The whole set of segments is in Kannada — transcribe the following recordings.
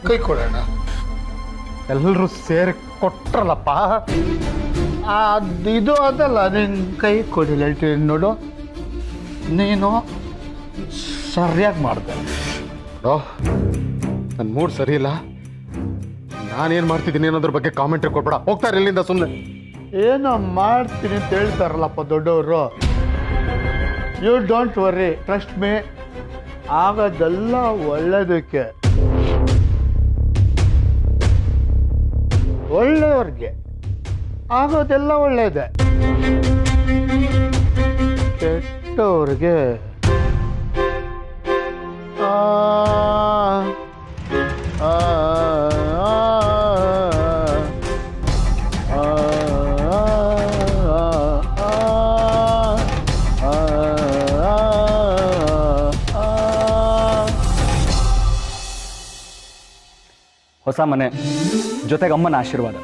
ಕೈ ಕೊಡೋಣ. ಎಲ್ಲರೂ ಸೇರಿ ಕೊಟ್ರಲ್ಲಪ್ಪ. ಇದು ಅದಲ್ಲ, ನಿನ್ನ ಕೈ ಕೊಡಿ ಹೇಳ್ತೀನಿ ನೋಡು. ನೀನು ಸರಿಯಾಗಿ ಮಾಡಿದೆ. ನನ್ನ ಮೂಡ್ ಸರಿ ಇಲ್ಲ. ನಾನೇನು ಮಾಡ್ತಿದ್ದೀನಿ ಅನ್ನೋದ್ರ ಬಗ್ಗೆ ಕಾಮೆಂಟ್ರಿ ಕೊಡ್ಬೇಡ. ಹೋಗ್ತಾರೆ ಇಲ್ಲಿಂದ ಸುಮ್ಮನೆ. ಏನೋ ಮಾಡ್ತೀನಿ ಅಂತ ಹೇಳ್ತಾರಲ್ಲಪ್ಪ ದೊಡ್ಡವರು. You don't worry, trust me. ಆಗೋದೆಲ್ಲ ಒಳ್ಳೇದಕ್ಕೆ, ಒಳ್ಳೆಯವ್ರಿಗೆ ಆಗೋದೆಲ್ಲ ಒಳ್ಳೇದೆ. ಕೆಟ್ಟವ್ರಿಗೆ ಹೊಸ ಮನೆ ಜೊತೆಗೆ ಅಮ್ಮನ ಆಶೀರ್ವಾದ,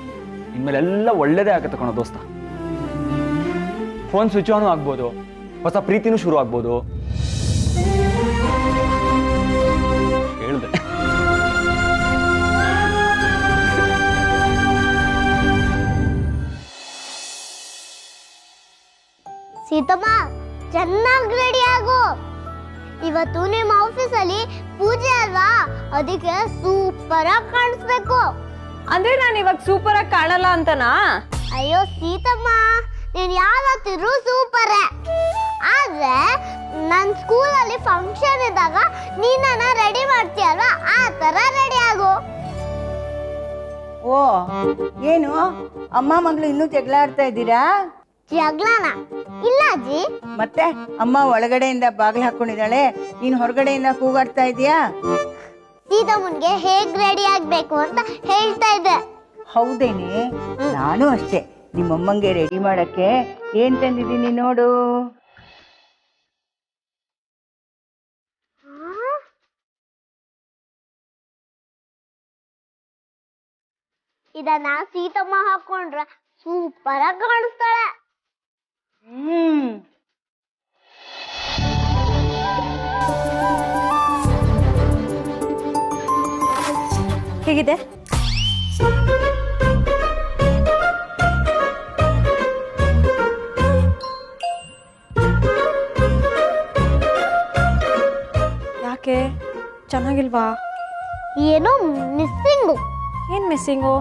ಇನ್ಮೇಲೆ ಎಲ್ಲ ಒಳ್ಳೇದೇ ಆಗುತ್ತೆ ಕಣೋ ದೋಸ್ತ. ಫೋನ್ ಸ್ವಿಚ್ ಆನ್ ಆಗ್ಬೋದು, ಹೊಸ ಪ್ರೀತಿನೂ ಶುರು ಆಗ್ಬೋದು. ಹೇಳ್ದೆ. ಸೀತಮ್ಮ, ಚೆನ್ನಾಗಿ ರೆಡಿ ಆಗು. ಇವತ್ತು ನಿಮ್ಮ ಆಫೀಸಲ್ಲಿ ಪೂಜೆ ಅಲ್ವಾ, ಅದಕ್ಕೆ ಸೂಪರ್ ಆಗಿ ಕಾಣಿಸ್ಬೇಕು. ಅಂದ್ರೆ ನಾನು ಇವಾಗ ಸೂಪರ್ ಆಗಿ ಕಾಣಲ್ಲ ಅಂತನಾ? ಅಯ್ಯೋ ಸೀತಮ್ಮ, ನೀನ್ ಯಾವತ್ತಿದ್ರು ಸೂಪರ್. ಆದ್ರೆ ನನ್ ಸ್ಕೂಲಲ್ಲಿ ಫಂಕ್ಷನ್ ಇದ್ದಾಗ ನೀನನ್ನ ರೆಡಿ ಮಾಡ್ತೀಯಲ್ವಾ, ಆ ತರ ರೆಡಿ ಆಗು. ಓ, ಏನು ಅಮ್ಮ ಮಗಳು ಇನ್ನೂ ಜಗಳ ಆಡ್ತಾ ಇದ್ದೀರಾ? ಜಗಳನ ಇಲ್ಲ ಅಜ್ಜಿ. ಮತ್ತೆ ಅಮ್ಮ ಒಳಗಡೆಯಿಂದ ಬಾಗಿಲು ಹಾಕೊಂಡಿದ್ದಾಳೆ, ನೀನು ಹೊರಗಡೆಯಿಂದ ಕೂಗಾಡ್ತಾ ಇದೀಯಾ? ಸೀತಮ್ಮನ್ಗೆ ಹೇಗ್ ರೆಡಿ ಆಗ್ಬೇಕು ಅಂತ ಹೇಳ್ತಾ ಇದ್ದೆ. ಹೌದೇನೆ, ನಾನು ಅಷ್ಟೇ. ನಿಮ್ಮಮ್ಮಂಗೆ ರೆಡಿ ಮಾಡಕ್ಕೆ ಏನ್ ತಂದಿದ್ದೀನಿ ನೋಡು. ಇದನ್ನ ಸೀತಮ್ಮ ಹಾಕೊಂಡ್ರೆ ಸೂಪರ್ ಆಗಿ ಕಾಣಿಸ್ತಾಳೆ. ಹೇಗಿದೆ? ಯಾಕೆ ಚೆನ್ನಾಗಿಲ್ವಾ? ಏನೋ ಮಿಸ್ಸಿಂಗು. ಏನ್ ಮಿಸ್ಸಿಂಗು?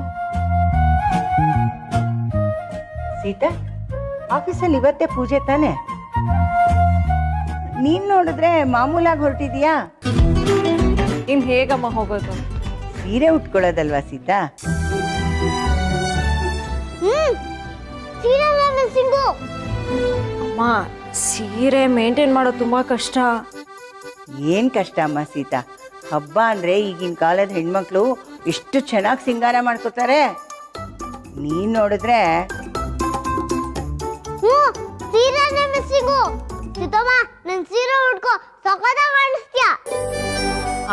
ಸೀತಾ, ಆಫೀಸಲ್ಲಿ ಇವತ್ತೇ ಪೂಜೆ ತಾನೆ? ನೀನ್ ನೋಡಿದ್ರೆ ಮಾಮೂಲಾಗಿ ಹೊರಟಿದ್ಯಾ? ಇನ್ ಹೇಗಮ್ಮ ಹೋಗೋದು? ಸೀರೆ ಉಟ್ಕೊಳ್ಳೋದಲ್ವಾ ಸೀತಾ? ಸೀರೆ ಮಿಸ್ಸಿಂಗು. ಅಮ್ಮ, ಸೀರೆ ಮೇಂಟೈನ್ ಮಾಡೋದು ತುಂಬಾ ಕಷ್ಟ. ಏನ್ ಕಷ್ಟ ಅಮ್ಮ ಸೀತಾ? ಹಬ್ಬ ಅಂದ್ರೆ ಈಗಿನ ಕಾಲದ ಹೆಣ್ಮಕ್ಳು ಎಷ್ಟು ಚೆನ್ನಾಗಿ ಸಿಂಗಾರ ಮಾಡ್ಕೋತಾರೆ. ನೀನ್ ನೋಡಿದ್ರೆ ಸೀರೆನೇ ಮಿಸ್ಸಿಂಗು. ಸೀತಮ್ಮ, ನನ್ ಸೀರೆ ಉಟ್ಕೋ, ಸಖತ್ತಾಗಿ ಕಾಣಿಸ್ತೀಯ.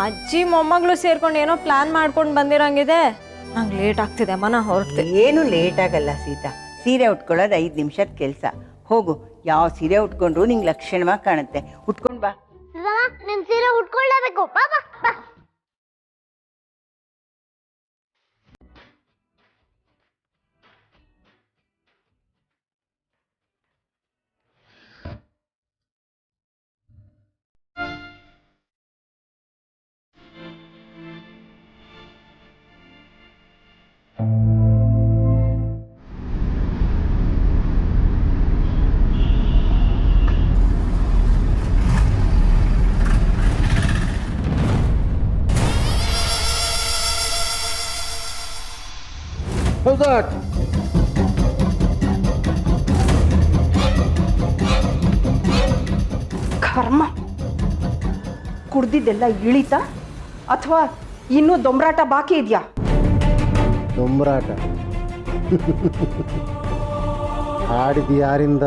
ಅಜ್ಜಿ ಮೊಮ್ಮಗಳು ಸೇರ್ಕೊಂಡು ಏನೋ ಪ್ಲಾನ್ ಮಾಡ್ಕೊಂಡು ಬಂದಿರಂಗಿದೆ. ನಂಗೆ ಲೇಟ್ ಆಗ್ತಿದೆ ಅಮ್ಮ, ನಾ ಹೊರಡ್ತೆ. ಏನು ಲೇಟ್ ಆಗಲ್ಲ ಸೀತಾ. ಸೀರೆ ಉಟ್ಕೊಳ್ಳೋದು 5 ನಿಮಿಷದ ಕೆಲಸ. ಹೋಗು, ಯಾವ ಸೀರೆ ಉಟ್ಕೊಂಡ್ರು ನಿಂಗೆ ಲಕ್ಷಣವಾಗಿ ಕಾಣುತ್ತೆ. ಉಟ್ಕೊಂಡ್ ಬಾ. ನನ್ ಸೀರೆ ಉಟ್ಕೊಳ್ಳೇಬೇಕು. ಬಾ ಬಾ ಬಾ. ಕರ್ಮ, ಕುಡ್ದಿದ್ದೆಲ್ಲ ಇಳಿತಾ ಅಥವಾ ಇನ್ನೂ ದೊಂಬರಾಟ ಬಾಕಿ ಇದೆಯಾ? ದೊಂಬರಾಟ ಆಡಿದ ಯಾರಿಂದ?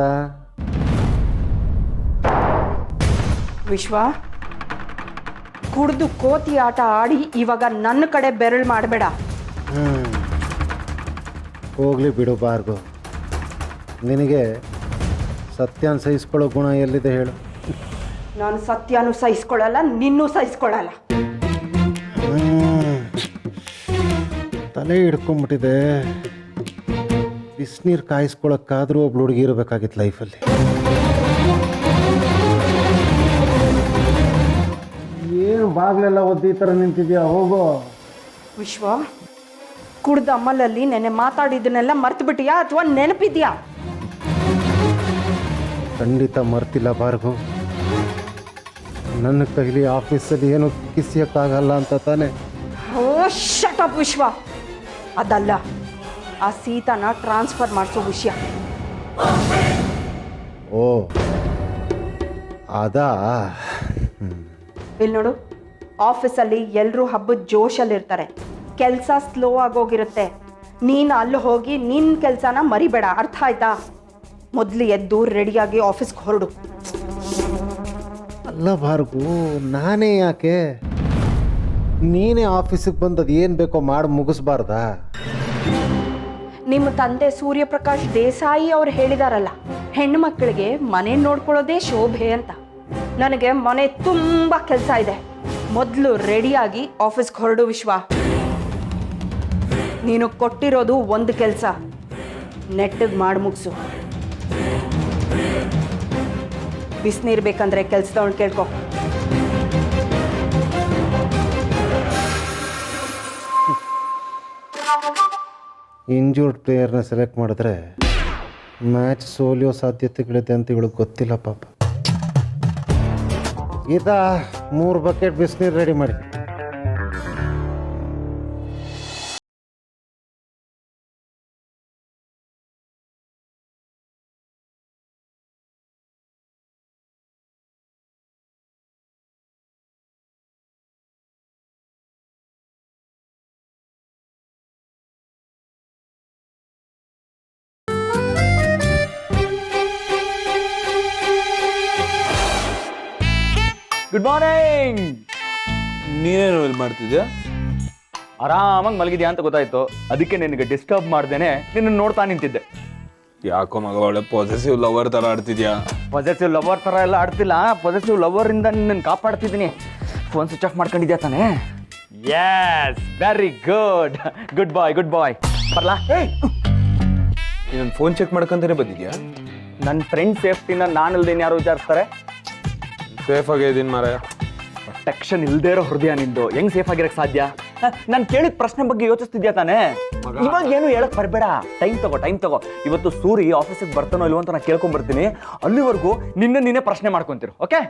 ವಿಶ್ವ, ಕುಡ್ದು ಕೋತಿ ಆಟ ಆಡಿ ಇವಾಗ ನನ್ನ ಕಡೆ ಬೆರಳು ಮಾಡಬೇಡ. ಹೋಗ್ಲಿ ಬಿಡು ಬಾರ್ಗು. ನಿನಗೆ ಸತ್ಯನ ಸಹಿಸ್ಕೊಳ್ಳೋ ಗುಣ ಎಲ್ಲಿದೆ ಹೇಳು? ನಾನು ಸತ್ಯನೂ ಸಹಿಸ್ಕೊಳ್ಳಲ್ಲ, ನಿನ್ನೂ ಸಹಿಸ್ಕೊಳ್ಳಲ್ಲ. ತಲೆ ಹಿಡ್ಕೊಂಬಿಟ್ಟಿದೆ. ಬಿಸಿನೀರು ಕಾಯಿಸ್ಕೊಳಕ್ಕಾದ್ರೂ ಒಬ್ಳು ಹುಡುಗಿ ಇರಬೇಕಾಗಿತ್ತು ಲೈಫಲ್ಲಿ. ಏನು ಬಾಗ್ಲೆಲ್ಲ ಒದ್ದು ಈ ಥರ ನಿಂತಿದ್ಯಾ? ಹೋಗೋ. ವಿಶ್ವ, ಕುಡ್ದ ಅಮಲಲ್ಲಿ ನೆನೆ ಮಾತಾಡಿದ್ದನ್ನೆಲ್ಲ ಮರ್ತು ಬಿಟ್ಟಿಯಾ ಅಥವಾ ನೆನಪಿದ್ಯಾ? ಖಂಡಿತ ಮರ್ತಿಲ್ಲ ಭಾರ್ಗವ್. ನನ್ನ ಕೈಲಿ ಆಫೀಸಲ್ಲಿ ಏನು ಕಿಸಿಯಕ್ಕಾಗಲ್ಲ ಅಂತ ತಾನೆ. ಓ ಶಟ್ ಅಪ್ ವಿಶ್ವ. ಅದಲ್ಲ, ಆ ಸೀತಾನ ಟ್ರಾನ್ಸ್ಫರ್ ಮಾಡಿಸೋ ವಿಷಯ. ಓ ಅದಾ? ಇಲ್ಲಿ ನೋಡು, ಆಫೀಸಲ್ಲಿ ಎಲ್ಲರೂ ಹಬ್ಬದ ಜೋಶಲ್ಲಿರ್ತಾರೆ. ಕೆಲಸ ಸ್ಲೋ ಆಗೋಗಿರುತ್ತೆ. ನೀನು ಅಲ್ಲಿ ಹೋಗಿ ನಿನ್ನ ಕೆಲಸನ ಮರಿಬೇಡ, ಅರ್ಥ ಆಯ್ತಾ? ಮೊದಲು ಎದ್ದು ರೆಡಿಯಾಗಿ ಆಫೀಸ್ಗೆ ಹೊರಡು. ಅಲ್ಲ ಭಾರ್ಗು, ನಾನೇ ಯಾಕೆ? ನೀನೇ ಆಫೀಸಿಗೆ ಬಂದದ್ದು ಏನು ಬೇಕೋ ಮಾಡಿ ಮುಗಿಸ್ಬಾರ್ದಾ? ನಿಮ್ಮ ತಂದೆ ಸೂರ್ಯಪ್ರಕಾಶ್ ದೇಸಾಯಿ ಅವ್ರು ಹೇಳಿದಾರಲ್ಲ, ಹೆಣ್ಣು ಮಕ್ಕಳಿಗೆ ಮನೆ ನೋಡ್ಕೊಳ್ಳೋದೇ ಶೋಭೆ ಅಂತ. ನನಗೆ ಮನೆ ತುಂಬ ಕೆಲಸ ಇದೆ. ಮೊದಲು ರೆಡಿಯಾಗಿ ಆಫೀಸ್ಗೆ ಹೊರಡು ವಿಶ್ವ. ನೀನು ಕೊಟ್ಟಿರೋದು ಒಂದು ಕೆಲಸ, ನೆಟ್ಟಿಗೆ ಮಾಡಿ ಮುಗಿಸು. ಬಿಸಿನೀರು ಬೇಕಂದ್ರೆ ಕೆಲಸದವಳು ಕೇಳ್ಕೊ. ಇಂಜೂರ್ಡ್ ಪ್ಲೇಯರ್ನ ಸೆಲೆಕ್ಟ್ ಮಾಡಿದ್ರೆ ಮ್ಯಾಚ್ ಸೋಲಿಯೋ ಸಾಧ್ಯತೆಗಳಿದೆ ಅಂತ ಇವಳಿಗೆ ಗೊತ್ತಿಲ್ಲ ಪಾಪ. ಗೀತಾ, 3 ಬಕೆಟ್ ಬಿಸಿನೀರು ರೆಡಿ ಮಾಡಿ. Good morning. ನೀನೇನು ಇಲ್ಲಿ ಮಾಡ್ತಿದ್ಯಾ? ಆರಾಮಾಗಿ ಮಲಗಿದ್ಯಾ ಅಂತ ಗೊತ್ತಾಯ್ತು, ಅದಕ್ಕೆ ನಿನಗೆ ಡಿಸ್ಟರ್ಬ್ ಮಾಡ್ದೇನೆ ನಿನ್ನ ನೋಡ್ತಾ ನಿಂತಿದ್ದೆ. ಯಾಕೋ ಮಗ ಒಳ್ಳೆ ಪಾಸಿಟಿವ್ ಲವರ್ ತರ ಆಡ್ತಿದ್ಯಾ? ಪಾಸಿಟಿವ್ ಲವರ್ ತರ ಎಲ್ಲ ಆಡ್ತಿಲ್ಲ, ಪಾಸಿಟಿವ್ ಲವರ್ ಇಂದ ನಿನ್ನ ಕಾಪಾಡ್ತಿದ್ದೀನಿ. ಫೋನ್ ಸ್ವಿಚ್ ಆಫ್ ಮಾಡ್ಕೊಂಡಿದ್ಯಾ ತಾನೇ? Yes, very good. Good boy, good boy. ಬರ್ಲಾ? ನೀನು ಫೋನ್ ಚೆಕ್ ಮಾಡ್ಕೊಂತಾನೆ ಬಂದಿದ್ಯಾ? ನನ್ನ ಫ್ರೆಂಡ್ ಸೇಫ್ಟಿನ ನಾನಲ್ದೇನು ಯಾರು ವಿಚಾರಿಸ್ತಾರೆ? ಸೇಫ್ ಆಗಿದ್ದೀನಿ ಮಾರಾಯ. ಪ್ರೊಟೆಕ್ಷನ್ ಇಲ್ದೇ ಇರೋ ಹೃದಯ ನಿಂದು ಹೆಂಗ್ ಸೇಫ್ ಆಗಿರಕ್ ಸಾಧ್ಯ? ನಾನು ಕೇಳಿದ ಪ್ರಶ್ನೆ ಬಗ್ಗೆ ಯೋಚಿಸ್ತಿದ್ಯಾ ತಾನೇ? ಇವಾಗ ಏನು ಹೇಳಕ್ ಬರಬೇಡ, ಟೈಮ್ ತಗೋ. ಇವತ್ತು ಸೂರಿ ಆಫೀಸಿಗೆ ಬರ್ತಾನೋ ಇಲ್ವೋ ಅಂತ ನಾನು ಕೇಳ್ಕೊಂಡ್ ಬರ್ತೀನಿ. ಅಲ್ಲಿವರೆಗೂ ನೀನೇ ಪ್ರಶ್ನೆ ಮಾಡ್ಕೊಂತೀರು, ಓಕೆ?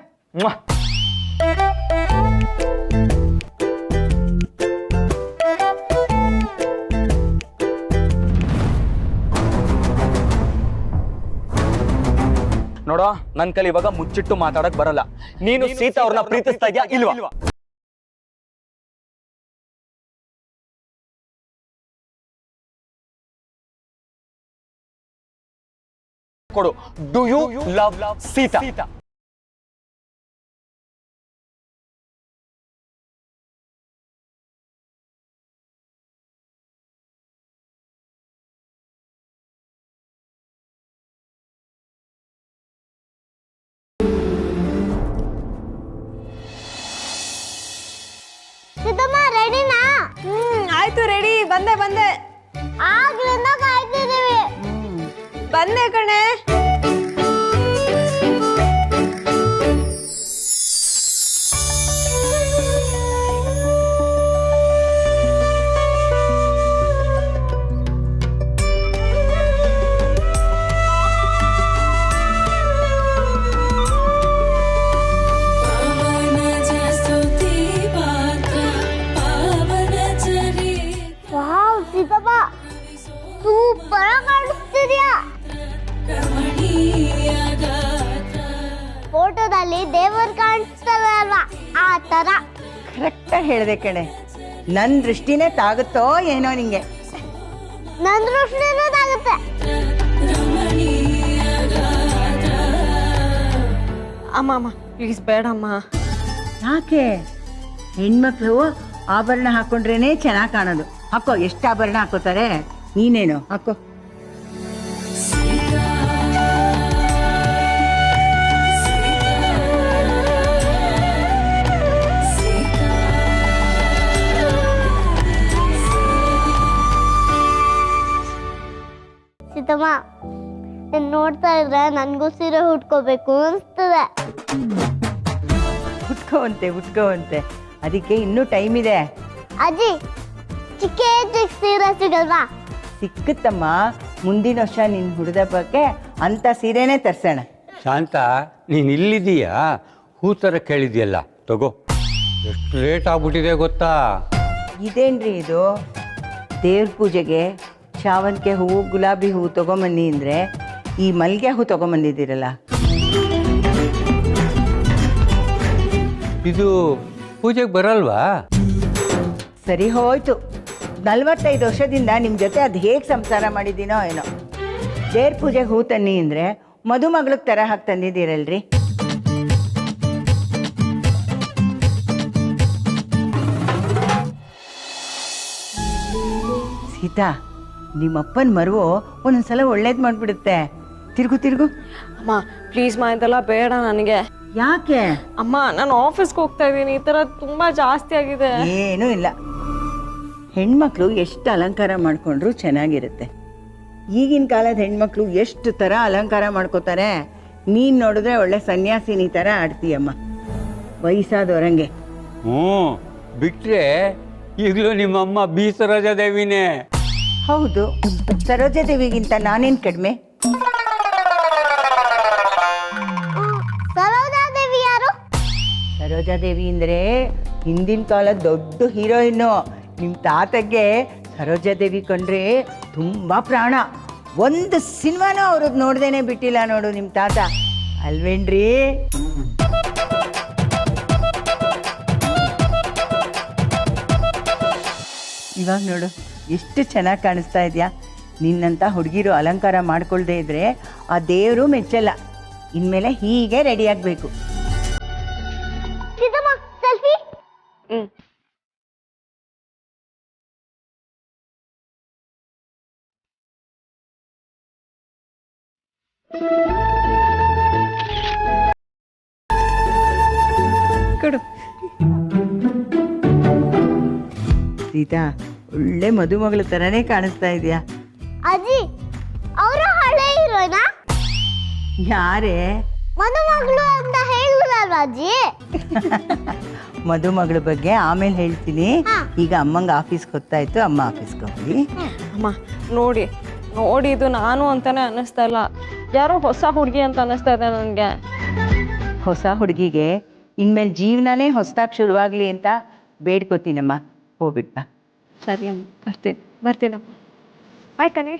ನೋಡೋ, ನನ್ನ ಕೈಲಿ ಇವಾಗ ಮುಚ್ಚಿಟ್ಟು ಮಾತಾಡಕ್ ಬರಲ್ಲ. ನೀನು ಸೀತಾ ಅವ್ರನ್ನ ಪ್ರೀತಿಸ್ತಾ ಇದೆಯಾ ಇಲ್ವಾ? ಕೊಡು. Do you love Sita? Siddamma ರೆಡಿನಾ? ಆಯ್ತು, ರೆಡಿ. ಬಂದೆ. ಆಗ್ಲಿಂದ ಕಾಯ್ತಿದೀವಿ. ಬಂದೆ ಕಣೆ. ವಾವ್ ಸಿದ್ದಮ್ಮ, ಸೂಪರ್ ಆಗಿ ಕಾಣಿಸ್ತಿದ್ಯಾ. ಫೋಟೋದಲ್ಲಿ ದೇವರು ಕಾಣಿಸ್ತಾರೆ ಅಲ್ವಾ, ಆ ತರ. ಕರೆಕ್ಟಾಗಿ ಹೇಳಿದೆ ಕಣೆ. ನನ್ನ ದೃಷ್ಟಿನೇ ತಾಗುತ್ತೋ ಏನೋ ನಿಂಗೆ. ನನ್ನ ದೃಷ್ಟಿನೂ ತಾಗುತ್ತೆ. ಅಮ್ಮ ಪ್ಲೀಸ್ ಬೇಡಮ್ಮ. ಯಾಕೆ? ಹೆಣ್ಮಕ್ಳು ಆಭರಣ ಹಾಕೊಂಡ್ರೇನೆ ಚೆನ್ನಾಗಿ ಕಾಣೋದು. ಹಾಕೋ, ಎಷ್ಟು ಆಭರಣ ಹಾಕೋತಾರೆ. ನೀನೇನು ಹಾಕೋ. ನೋಡ್ತಾ ಇದ್ರೆ ನನಗೂ ಸೀರೆ ಉಟ್ಕೋಬೇಕು ಅನಿಸ್ತದೆ. ಉಟ್ಕೋವಂತೆ ಅದಕ್ಕೆ ಇನ್ನೂ ಟೈಮ್ ಇದೆ. ಅಜ್ಜಿ ಚಿಕ್ಕ ಸೀರೆ ಸಿಗಲ್ವಾ? ಸಿಕ್ಕುತ್ತಮ್ಮ, ಮುಂದಿನ ವರ್ಷ ನಿನ್ನ ಹುಡುಗಕ್ಕೆ ಅಂತ ಸೀರೆನೇ ತರ್ಸೋಣ. ಶಾಂತ, ನೀನು ಇಲ್ಲಿದ್ದೀಯಾ? ಹೂ ಥರ ಕೇಳಿದ್ಯಲ್ಲ, ತಗೋ. ಎಷ್ಟು ಲೇಟ್ ಆಗ್ಬಿಟ್ಟಿದೆ ಗೊತ್ತಾ? ಇದೇನ್ರಿ ಇದು? ದೇವ್ರ ಪೂಜೆಗೆ ಶಾವಂತಿಗೆ ಹೂವು, ಗುಲಾಬಿ ಹೂವು ತೊಗೊಂಬನ್ನಿ ಅಂದರೆ ಈ ಮಲ್ಲಿಗೆ ಹೂ ತೊಗೊಂಬಂದಿದ್ದೀರಲ್ಲ. ಇದು ಪೂಜೆಗೆ ಬರಲ್ವಾ? ಸರಿ ಹೋಯ್ತು. 45 ವರ್ಷದಿಂದ ನಿಮ್ಮ ಜೊತೆ ಅದು ಹೇಗೆ ಸಂಸಾರ ಮಾಡಿದ್ದೀನೋ ಏನೋ. ದೇವ್ರ ಪೂಜೆಗೆ ಹೂ ತನ್ನಿ ಅಂದರೆ ಮದುಮಗಳಿಗೆ ಥರ ಹಾಕಿ ತಂದಿದ್ದೀರಲ್ರಿ. ಸೀತಾ, ನಿಮ್ಮಪ್ಪನ ಮರುವು ಒಂದೊಂದ್ಸಲ ಒಳ್ಳೇದು ಮಾಡಿಬಿಡುತ್ತೆ. ತಿರುಗು. ಅಮ್ಮ ಪ್ಲೀಸ್ ಮಾ, ಇದೆಲ್ಲ ಬೇಡ ನನಗೆ. ಯಾಕೆ? ಅಮ್ಮ ನಾನು ಆಫೀಸ್ಗೆ ಹೋಗ್ತಾ ಇದ್ದೀನಿ, ಈ ಥರ ತುಂಬ ಜಾಸ್ತಿ ಆಗಿದೆ. ಏನೂ ಇಲ್ಲ, ಹೆಣ್ಮಕ್ಳು ಎಷ್ಟು ಅಲಂಕಾರ ಮಾಡಿಕೊಂಡ್ರು ಚೆನ್ನಾಗಿರುತ್ತೆ. ಈಗಿನ ಕಾಲದ ಹೆಣ್ಮಕ್ಳು ಎಷ್ಟು ಥರ ಅಲಂಕಾರ ಮಾಡ್ಕೋತಾರೆ. ನೀನು ನೋಡಿದ್ರೆ ಒಳ್ಳೆ ಸನ್ಯಾಸಿನಿ ಥರ ಆಡ್ತೀಯಮ್ಮ, ವಯಸ್ಸಾದವರಂಗೆ. ಬಿಟ್ರೆ ಈಗಲೂ ನಿಮ್ಮಮ್ಮ ಬಿ ಸರೋಜಾದೇವಿನೇ. ಹೌದು, ಸರೋಜಾದೇವಿಗಿಂತ ನಾನೇನು ಕಡಿಮೆ? ಸರೋಜಾದೇವಿ ಯಾರು? ಸರೋಜಾದೇವಿ ಅಂದರೆ ಹಿಂದಿನ ಕಾಲದ ದೊಡ್ಡ ಹೀರೋಯಿನ್ನು. ನಿಮ್ಮ ತಾತಗೆ ಸರೋಜಾದೇವಿ ಕಂಡ್ರೆ ತುಂಬ ಪ್ರಾಣ. ಒಂದು ಸಿನಿಮಾನೂ ಅವ್ರಿಗೆ ನೋಡ್ದೇನೆ ಬಿಟ್ಟಿಲ್ಲ ನೋಡು ನಿಮ್ಮ ತಾತ, ಅಲ್ವೇನ್ರಿ? ಇವಾಗ ನೋಡು ಎಷ್ಟು ಚೆನ್ನಾಗಿ ಕಾಣಿಸ್ತಾ ಇದೆಯಾ. ನಿನ್ನಂಥ ಹುಡುಗಿರು ಅಲಂಕಾರ ಮಾಡ್ಕೊಳ್ದೇ ಇದ್ರೆ ಆ ದೇವರು ಮೆಚ್ಚಲ್ಲ. ಇನ್ಮೇಲೆ ಹೀಗೆ ರೆಡಿ ಆಗಬೇಕು. ಸೆಲ್ಫಿ. ಕೊಡು. ಸೀತಾ, ಒಳ್ಳೆ ಮದುಮಗಳ ಥರನೇ ಕಾಣಿಸ್ತಾ ಇದೆಯಾ. ಅಜ್ಜಿ ಅವರ ಹಳೆ ಹೀರೋನಾ? ಯಾರೇ? ಮದುಮಗಳು ಅಂತ ಹೇಳಿದ್ರಲ್ವ ಅಜ್ಜಿ? ಮದುಮಗಳ ಬಗ್ಗೆ ಆಮೇಲೆ ಹೇಳ್ತೀನಿ. ಈಗ ಅಮ್ಮಂಗೆ ಆಫೀಸ್ಗೆ ಹೊತ್ತಾಯ್ತು, ಅಮ್ಮ ಆಫೀಸ್ಗೆ ಹೋಗ್ಲಿ. ಅಮ್ಮ ನೋಡಿ ಇದು ನಾನು ಅಂತಾನೆ ಅನ್ನಿಸ್ತಾ ಇಲ್ಲ, ಯಾರೋ ಹೊಸ ಹುಡುಗಿ ಅಂತ ಅನ್ನಿಸ್ತಾ ಇದೆ ನನಗೆ. ಹೊಸ ಹುಡುಗಿಗೆ ಇನ್ಮೇಲೆ ಜೀವನನೇ ಹೊಸದಾಗಿ ಶುರುವಾಗಲಿ ಅಂತ ಬೇಡ್ಕೋತೀನಮ್ಮ. ಹೋಗ್ಬಿಟ್ಟ. ಸರಿ ಅಮ್ಮ, ಬರ್ತೀನಮ್ಮ. ಬಾಯ್ ಕಣೆ.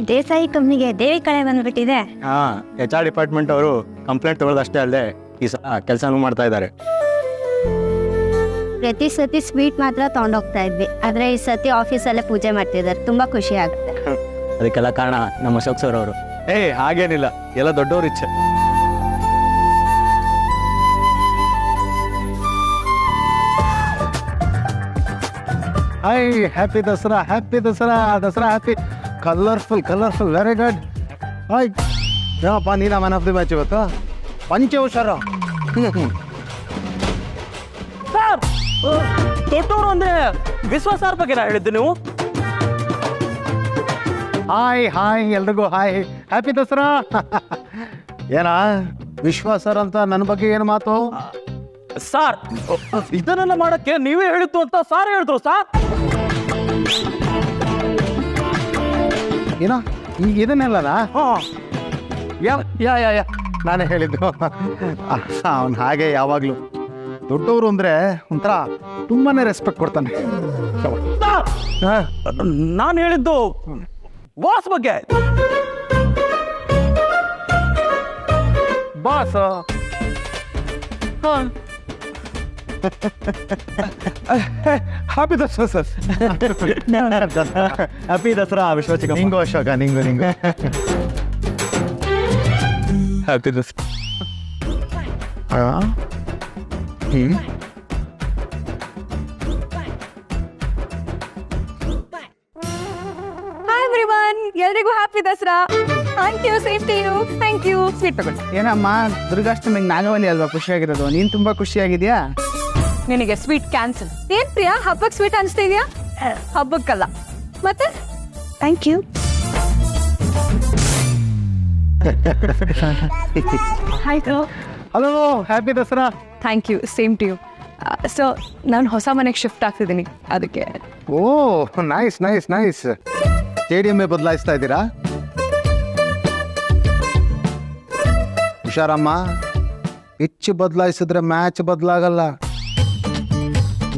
ದೇಸಾಯಿ ಕಂಪ್ನಿಗೆ ದೇವಿ ಕಳೆ ಬಂದ್ಬಿಟ್ಟಿದೆ. HR ಡಿಪಾರ್ಟ್ಮೆಂಟ್ ಅವರು ಕಂಪ್ಲೇಂಟ್ ತಗೊಳ್ಳೋದಷ್ಟೇ ಅಲ್ಲದೆ ಈ ಸಲ ಕೆಲಸನೂ ಮಾಡ್ತಾ ಇದ್ದಾರೆ. ಪ್ರತಿ ಸತಿ ಸ್ವೀಟ್ ಮಾತ್ರ ತಗೊಂಡೋಗ್ತಾ ಇದ್ವಿ, ಆದ್ರೆ ಈ ಸತಿ ಆಫೀಸಲ್ಲೇ ಪೂಜೆ ಮಾಡ್ತಿದ್ದಾರೆ. ತುಂಬಾ ಖುಷಿ ಆಗುತ್ತೆ. ಅದಕ್ಕೆಲ್ಲ ಕಾರಣ ನಮ್ಮ ಅಶೋಕ್ ಸರ್ ಅವರು. ಹಾಗೇನಿಲ್ಲ, ಎಲ್ಲ ದೊಡ್ಡವ್ರ ಇಚ್ಛೆ. Hi, happy Dasara, Dasara happy. Colourful very good. Hi, ಏನಪ್ಪ ನೀನ ಮ್ಯಾನ್ ಆಫ್ ದಿ ಮ್ಯಾಚ್ ಇವತ್ತು? ಪಂಚವಶರ. ದೊಡ್ಡವರು ಅಂದ್ರೆ ವಿಶ್ವಾಸಾರ್ ಬಗ್ಗೆ ಹೇಳಿದ್ದು ನೀವು. ಹಾಯ್ ಎಲ್ರಿಗೂ ಹಾಯ್, ಹ್ಯಾಪಿ ದಸರಾ. ಏನ ವಿಶ್ವಾಸರ್ ಅಂತ ನನ್ನ ಬಗ್ಗೆ ಏನು ಮಾತು? ಸಾರ್, ಇದನ್ನೆಲ್ಲ ಮಾಡಕ್ಕೆ ನೀವೇ ಹೇಳಿತ್ತು ಅಂತ ಸಾರ್ ಹೇಳಿದ್ರು ಸಾರ್. ಏನೋ ಇದನ್ನೆಲ್ಲನಾ? ಯಾ ನಾನೇ ಹೇಳಿದ್ದು. ಅವನು ಹಾಗೆ ಯಾವಾಗಲೂ ದೊಡ್ಡವರು ಅಂದರೆ ಒಂಥರ ತುಂಬಾ ರೆಸ್ಪೆಕ್ಟ್ ಕೊಡ್ತಾನೆ. ನಾನು ಹೇಳಿದ್ದು ಬಾಸ್ ಬಗ್ಗೆ. Boss happy Dasara sir. Happy Dasara ವಿಶ್ವಚಿಕ. ನಿಂಗು ಅಶೋಕ, ನಿಂಗು ಹ್ಯಾಪಿ ದಸರಾ. ಹಾಯ್ ಎವ್ರಿವನ್, ಎಲ್ರಿಗೂ happy Dasara. Thank you, same to you. Thank you. Sweet ತಗೊಳ್ಳಿ. ಏನಮ್ಮ ದುರ್ಗಾಷ್ಟಮಿಗೆ ನಾಗವಲ್ಲಿ ಅಲ್ವಾ ಖುಷಿಯಾಗಿರೋದು? ನೀನು ತುಂಬ ಖುಷಿಯಾಗಿದೆಯಾ? ನಿನಗೆ ಸ್ವೀಟ್ ಕ್ಯಾನ್ಸಲ್. ಏನ್ ಪ್ರಿಯಾ, ಹಬ್ಬಕ್ಕೆ ಸ್ವೀಟ್ ಅನಿಸ್ತಾ ಇದೆಯಾ? ಹಬ್ಬಕ್ಕಲ್ಲ ಮತ್ತೆ. Thank you. ಆಯ್ತು. Hello, happy Dasara. Thank you, same to you. So ನಾನು ಹೊಸ ಮನೆಗೆ ಶಿಫ್ಟ್ ಆಗ್ತಿದ್ದೀನಿ, ಅದಕ್ಕೆ. Oh, nice nice nice. ಸ್ಟೇಡಿಯಮ್ಮೇ ಬದಲಾಯಿಸ್ತಾ ಇದ್ದೀರಾ? ಹುಷಾರಮ್ಮ, ಪಿಚ್ ಬದಲಾಯಿಸಿದ್ರೆ ಮ್ಯಾಚ್ ಬದಲಾಗಲ್ಲ.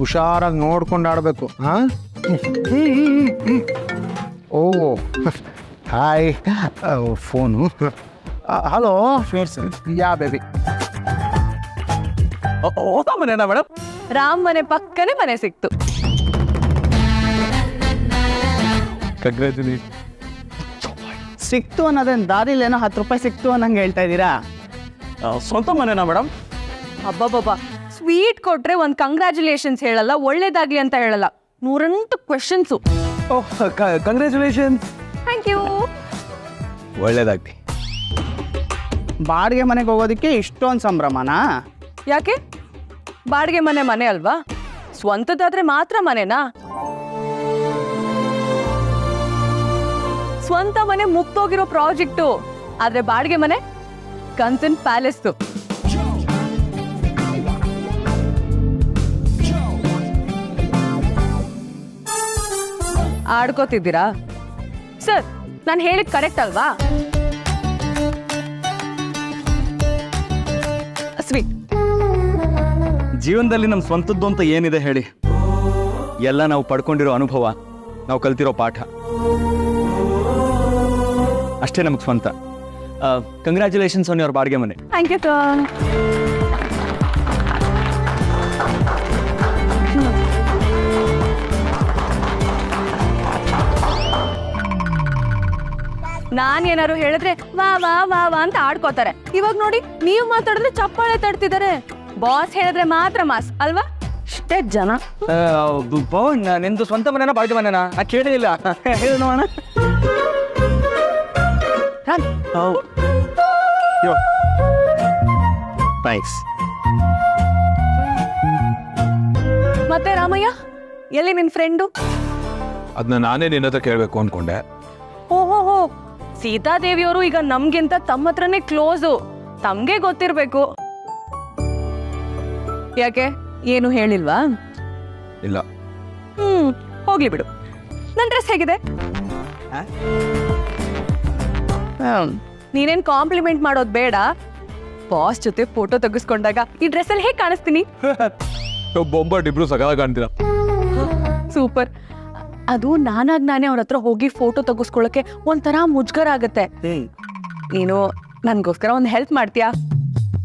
ಹುಷಾರಾಗಿ ನೋಡ್ಕೊಂಡು ಆಡಬೇಕು. ಹಾಂ. Oh hi. Phone. Hello. Yeah baby. ಹೊಸ ಮನೆನಾ ಮೇಡಮ್? ರಾಮ್ ಮನೆ ಪಕ್ಕನೇ ಮನೆ ಸಿಕ್ತು. ಕಂಗ್ರ್ಯಾಚುಲೇಷನ್. ಸಿಕ್ತು ಅನ್ನೋದೇನು ದಾರಿಲಿ ಏನೋ 10 ರೂಪಾಯಿ ಸಿಕ್ತು ಅನ್ನಂಗೆ ಹೇಳ್ತಾ ಇದ್ದೀರಾ? ಸ್ವಂತ ಮನೆನಾ ಮೇಡಮ್? ಅಬ್ಬಬ್ಬಬ್ಬಾ, ಸ್ವೀಟ್ ಕೊಟ್ರೆ ಒಂದು ಕಂಗ್ರ್ಯಾಚುಲೇಷನ್ಸ್ ಹೇಳಲ್ಲ, ಒಳ್ಳೇದಾಗ್ಲಿ ಅಂತ ಹೇಳಲ್ಲ. 108 questions. Oh, congratulations. Thank you. ಒಳ್ಳೇದಾಗ್ಲಿ. ಬಾಡಿಗೆ ಮನೆಗೆ ಹೋಗೋದಕ್ಕೆ ಇಷ್ಟೊಂದು ಸಂಭ್ರಮನಾ? ಯಾಕೆ? ಬಾಡಿಗೆ ಮನೆ ಮನೆ ಅಲ್ವಾ? ಸ್ವಂತದಾದ್ರೆ ಮಾತ್ರ ಮನೆನಾ? ಸ್ವಂತ ಮನೆ ಮುಗ್ದೋಗಿರೋ ಪ್ರಾಜೆಕ್ಟು, ಆದ್ರೆ ಬಾಡಿಗೆ ಮನೆ ಕನ್ಸನ್ ಪ್ಯಾಲೇಸ್ದು. ಆಡ್ಕೋತಿದ್ದೀರಾ ಸರ್? ನಾನು ಹೇಳಿದ್ ಕರೆಕ್ಟ್ ಅಲ್ವಾ? ಸ್ವೀಟ್. ಜೀವನದಲ್ಲಿ ನಮ್ಮ ಸ್ವಂತದ್ದು ಅಂತ ಏನಿದೆ ಹೇಳಿ? ಎಲ್ಲ ನಾವು ಪಡ್ಕೊಂಡಿರೋ ಅನುಭವ, ನಾವು ಕಲ್ತಿರೋ ಪಾಠ ಅಷ್ಟೇ ನಮಗೆ ಸ್ವಂತ. ಕಂಗ್ರ್ಯಾಚುಲೇಷನ್ಸ್ ಆನ್ ಯುವರ್ ಬಾಡಿಗೆ ಮನೆ. Thank you sir. ನಾನೇನಾರು ಹೇಳಿದ್ರೆ ವಾ ವಾ ವಾ ವಾ ಅಂತ ಆಡ್ಕೋತಾರೆ. ಇವಾಗ ನೋಡಿ, ನೀವು ಮಾತಾಡಿದ್ರೆ ಚಪ್ಪಾಳೆ ತಡ್ತಿದ್ದಾರೆ. ಬಾಸ್ ಹೇಳಿದ್ರೆ ಮಾತ್ರ ಮಾಸ್ ಅಲ್ವಾ? ಇಷ್ಟೇ ಜನ. ಪವನ್, ನಿಂದು ಸ್ವಂತ ಮನೆನಾ ಬಾಡಿಗೆ ಮನೆನಾ? ನಾ ಕೇಳಿಲ್ಲ. ಹೇಳು ನೋಡೋಣ. ಥ್ಯಾಂಕ್ಸ್. ಮತ್ತೆ ರಾಮಯ್ಯ, ಎಲ್ಲಿ ನಿನ್ ಫ್ರೆಂಡು? ಅದನ್ನ ನಾನೇ ನಿನ್ನ ಹತ್ರ ಕೇಳಬೇಕು ಅನ್ಕೊಂಡೆ. ಓಹೋ, ಸೀತಾದೇವಿಯವರು ಈಗ ನಮ್ಗಿಂತ ತಮ್ಮ ಹತ್ರನೇ ಕ್ಲೋಸು. ತಮ್ಗೆ ಗೊತ್ತಿರ್ಬೇಕು. ಯಾಕೆ, ಏನು ಹೇಳಿಲ್ವಾ? ಇಲ್ಲ. ಹೋಗ್ಲಿ ಬಿಡು. ನನ್ ಡ್ರೆಸ್ ಹೇಗಿದೆ? ನೀನೇನ್ ಕಾಂಪ್ಲಿಮೆಂಟ್ ಮಾಡೋದು ಬೇಡ. ಬಾಸ್ ಜೊತೆ ಫೋಟೋ ತೆಗೆಸ್ಕೊಂಡಾಗ ಈ ಡ್ರೆಸ್ ಅಲ್ಲಿ ಹೇಗೆ ಕಾಣಿಸ್ತೀನಿ? ಬೊಂಬಾಟ್, ಇಬ್ರು ಸಗಾಲ ಕಾಣ್ತೀರಾ. ಸೂಪರ್. ಅದು ನಾನೇ ಅವ್ರ ಹತ್ರ ಹೋಗಿ ಫೋಟೋ ತೆಗೆಸ್ಕೊಳ್ಳಕ್ಕೆ ಒಂಥರ ಮುಜ್ಗರ ಆಗತ್ತೆ. ನೀನು ನನ್ಗೋಸ್ಕರ ಒಂದು ಹೆಲ್ಪ್ ಮಾಡ್ತೀಯಾ?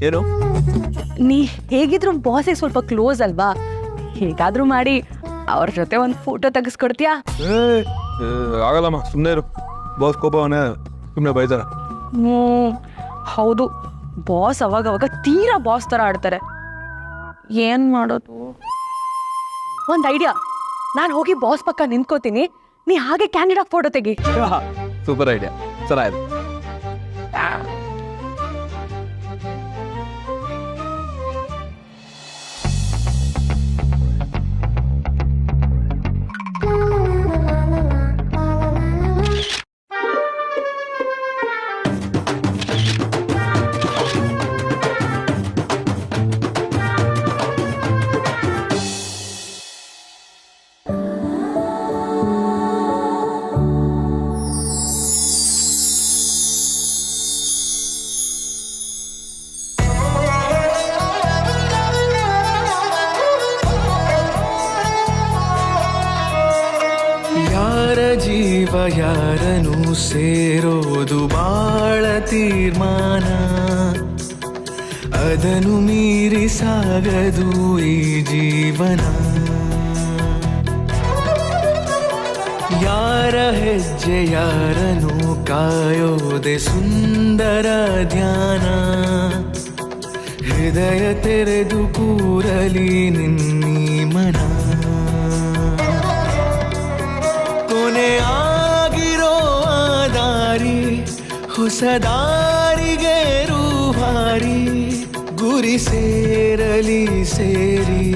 ಏನು? ನೀ ಹೇಗಿದ್ರು ಬಾಸಿಗೆ ಸ್ವಲ್ಪ ಕ್ಲೋಸ್ ಅಲ್ವಾ? ಹೇಗಾದ್ರೂ ಮಾಡಿ ಅವ್ರ ಜೊತೆ ಒಂದು ಫೋಟೋ ತೆಗೆಸ್ಕೊಡ್ತೀಯಾ? ಆಗಲ್ಲಮ್ಮ, ಸುಮ್ಮನೆ ಇರು. ಬಾಸ್ ಕೋಪವನೇ, ಸುಮ್ಮನೆ ಬೈತಾರ. ಹೌದು, ಬಾಸ್ ಅವಾಗ ತೀರಾ ಬಾಸ್ ತರ ಆಡ್ತಾರೆ. ಏನ್ ಮಾಡೋದು? ಒಂದ್ ಐಡಿಯಾ. ನಾನು ಹೋಗಿ ಬಾಸ್ ಪಕ್ಕ ನಿಂತ್ಕೋತೀನಿ, ನೀ ಹಾಗೆ ಕ್ಯಾಂಡಿಡಾ ಫೋಟೋ ತೆಗಿ. ಸೂಪರ್ ಐಡಿಯಾ, ಚೆನ್ನಾಗಿದೆ. ಜೀವ ಯಾರನು ಸೇರೋದು ಬಾಳ ತೀರ್ಮಾನ, ಅದನ್ನು ಮೀರಿ ಸಾಗದು ಈ ಜೀವನ. ಯಾರ ಹೆಜ್ಜೆ ಯಾರನು ಕಾಯೋದೆ ಸುಂದರ ಧ್ಯಾನ, ಹೃದಯ ತೆರೆದು ಕೂರಲಿ ನಿನ್ನೀ ಮನ ಕೊನೆಯಾಗಿರೋ ಆ ದಾರಿ ಹೊಸ ದಾರಿಗೆ ರೂವಾರಿ ಗುರಿ ಸೇರಲಿ ಸೇರಿ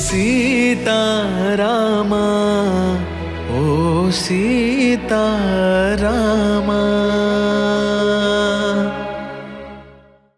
ಸೀತಾರಾಮ ಓ ಸೀತಾರಾಮ